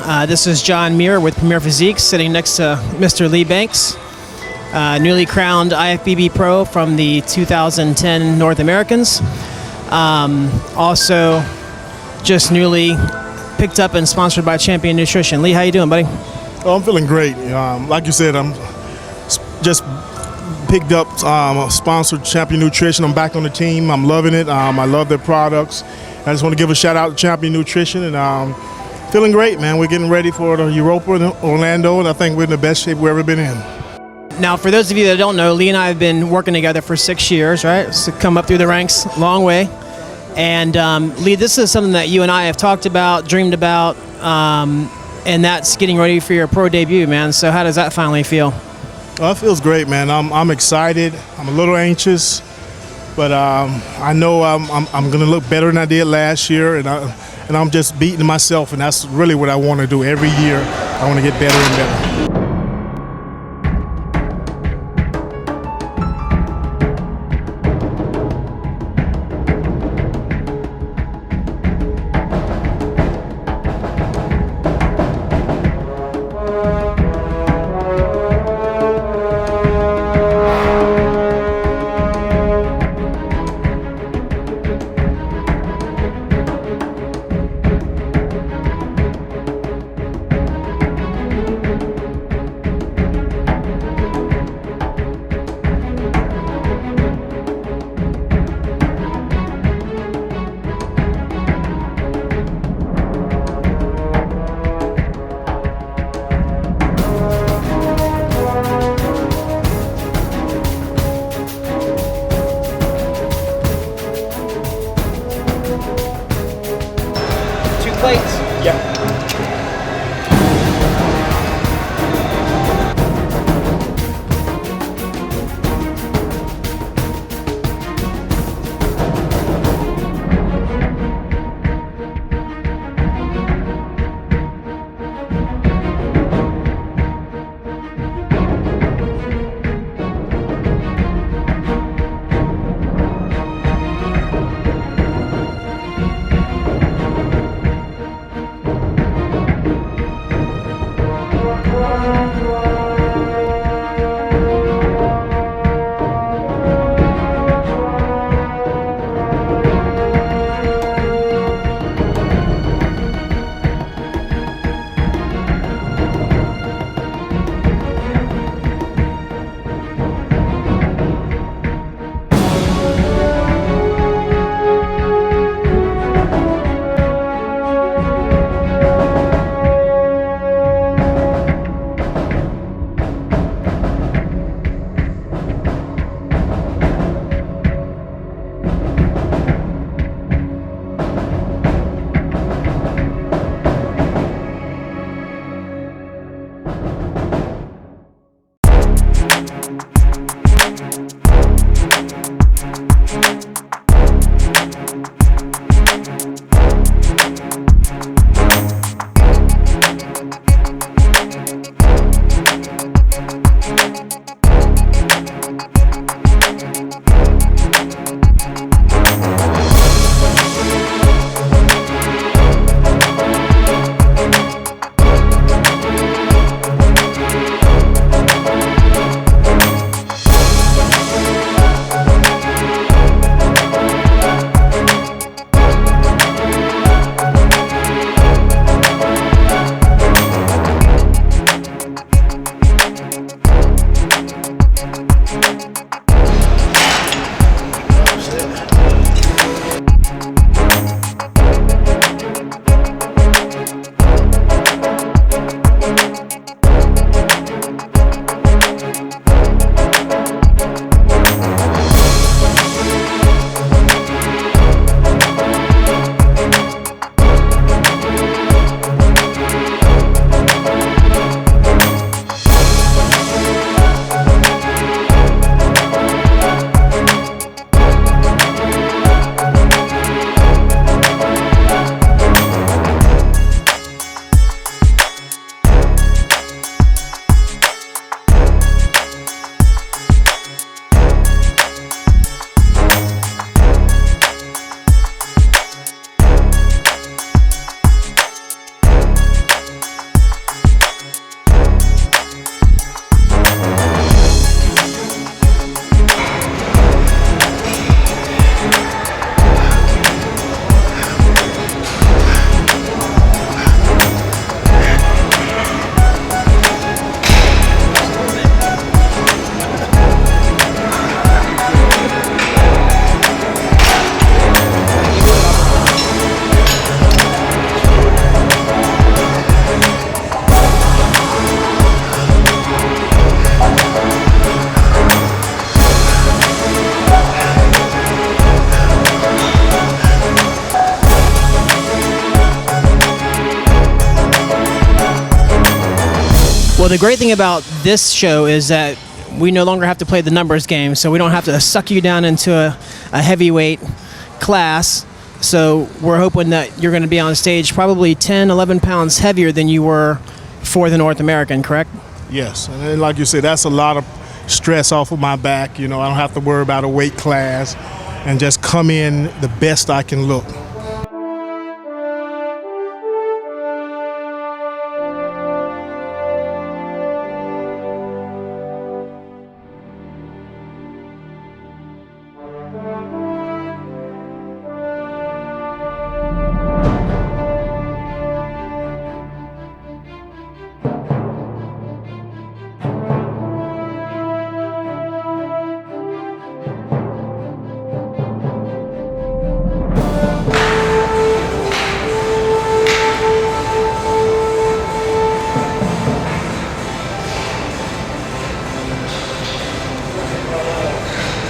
This is John Mier with Premier Physique, sitting next to Mr. Lee Banks, newly crowned IFBB Pro from the 2010 North Americans. Also, just newly picked up and sponsored by Champion Nutrition. Lee, how you doing, buddy? Oh, I'm feeling great. Like you said, I'm just picked up sponsored Champion Nutrition. I'm back on the team. I'm loving it. I love their products. I just want to give a shout out to Champion Nutrition, and feeling great, man. We're getting ready for the Europa in Orlando, and I think we're in the best shape we've ever been in. Now, for those of you that don't know, Lee and I have been working together for 6 years, right? So come up through the ranks, long way. And Lee, this is something that you and I have talked about, dreamed about, and that's getting ready for your pro debut, man. So how does that finally feel? Well, it feels great, man. I'm excited. I'm a little anxious, but I know I'm going to look better than I did last year, and I'm just beating myself, and that's really what I want to do every year. I want to get better and better. Plates. Yeah. Well, the great thing about this show is that we no longer have to play the numbers game, so we don't have to suck you down into a heavyweight class. So we're hoping that you're going to be on stage probably 10, 11 pounds heavier than you were for the North American, correct? Yes, and then, like you said, that's a lot of stress off of my back. You know, I don't have to worry about a weight class and just come in the best I can look.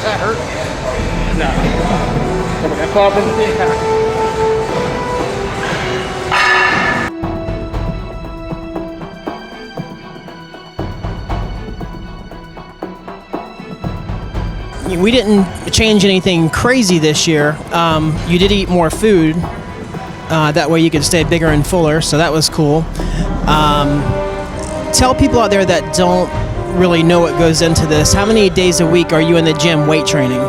That hurt? No. Come on, that claw from the We didn't change anything crazy this year. You did eat more food. That way you could stay bigger and fuller, so that was cool. Tell people out there that don't really know what goes into this. How many days a week are you in the gym weight training?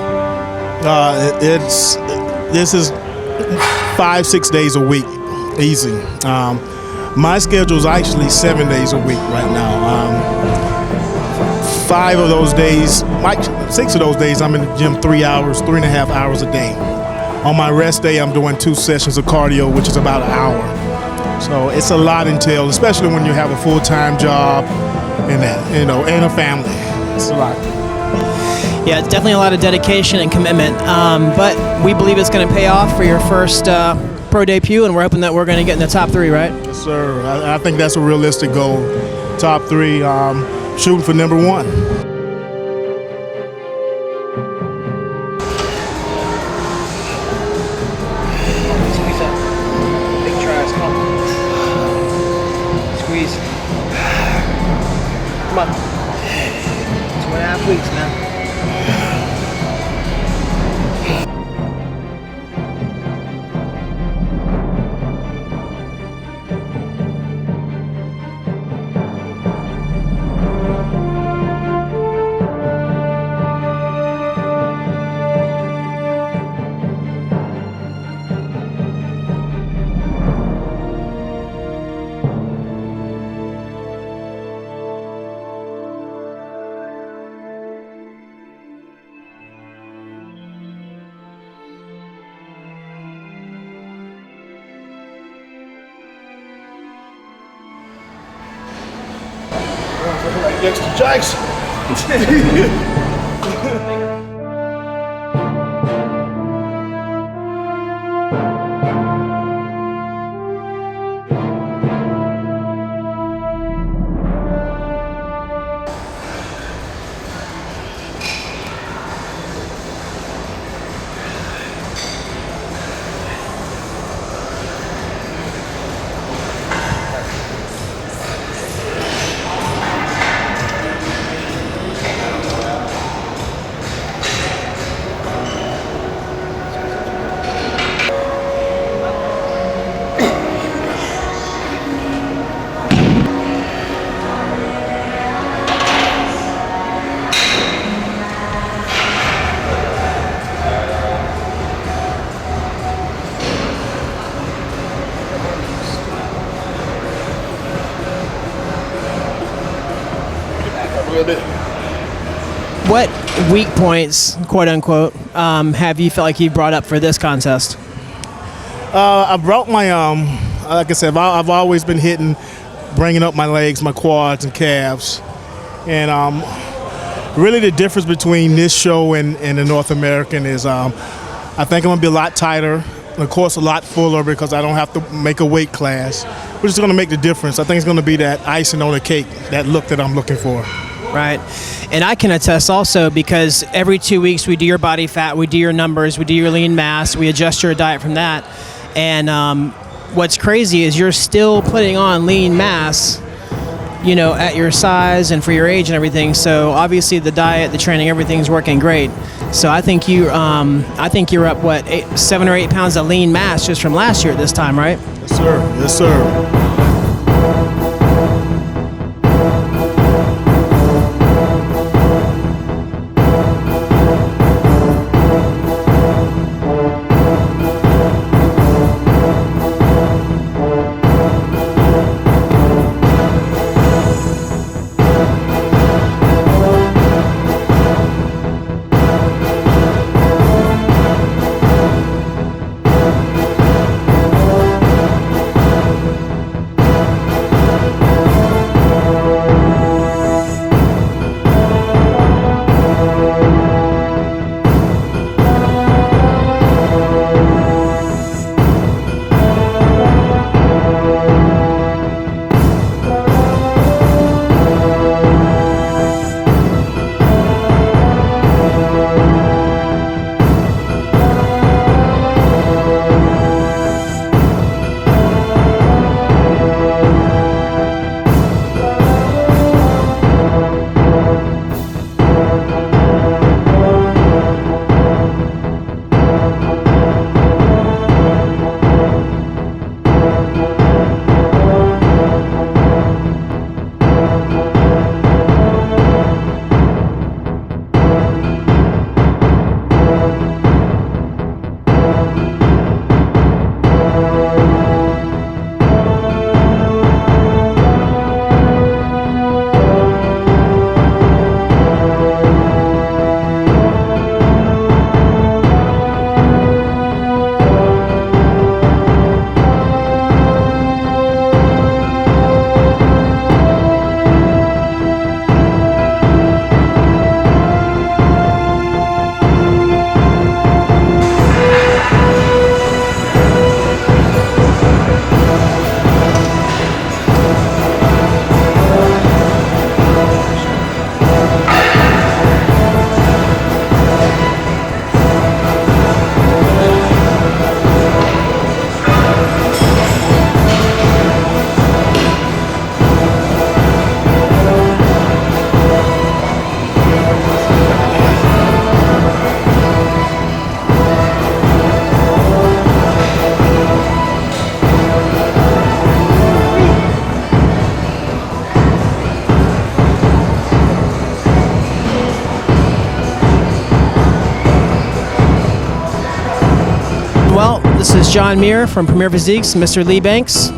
This is 5-6 days a week, easy. My schedule is actually 7 days a week right now. 5 of those days, 6 of those days, I'm in the gym 3.5 hours a day. On my rest day, I'm doing 2 sessions of cardio, which is about an hour. So it's a lot entailed, especially when you have a full-time job and that, you know, and a family. It's a lot. Yeah, it's definitely a lot of dedication and commitment. But we believe it's going to pay off for your first pro debut, and we're hoping that we're going to get in the top 3, right? Yes, sir. I think that's a realistic goal. Top 3, shooting for number 1. Squeeze. Come on. 2.5 weeks, man. Right next to Jackson. What weak points, quote unquote, have you felt like you brought up for this contest? I brought my, like I said, I've always been hitting, bringing up my legs, my quads and calves. And really the difference between this show and the North American is I think I'm going to be a lot tighter, and of course a lot fuller because I don't have to make a weight class, which is going to make the difference. I think it's going to be that icing on the cake, that look that I'm looking for. Right. And I can attest also because every 2 weeks we do your body fat, we do your numbers, we do your lean mass, we adjust your diet from that. And what's crazy is you're still putting on lean mass you know, at your size and for your age and everything. So obviously the diet, the training, everything's working great. So I think you're up what 7 or 8 pounds of lean mass just from last year at this time, right? Yes, sir. Yes, sir. Well, this is John Mier from Premier Physiques, Mr. Lee Banks,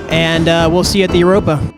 and we'll see you at the Europa.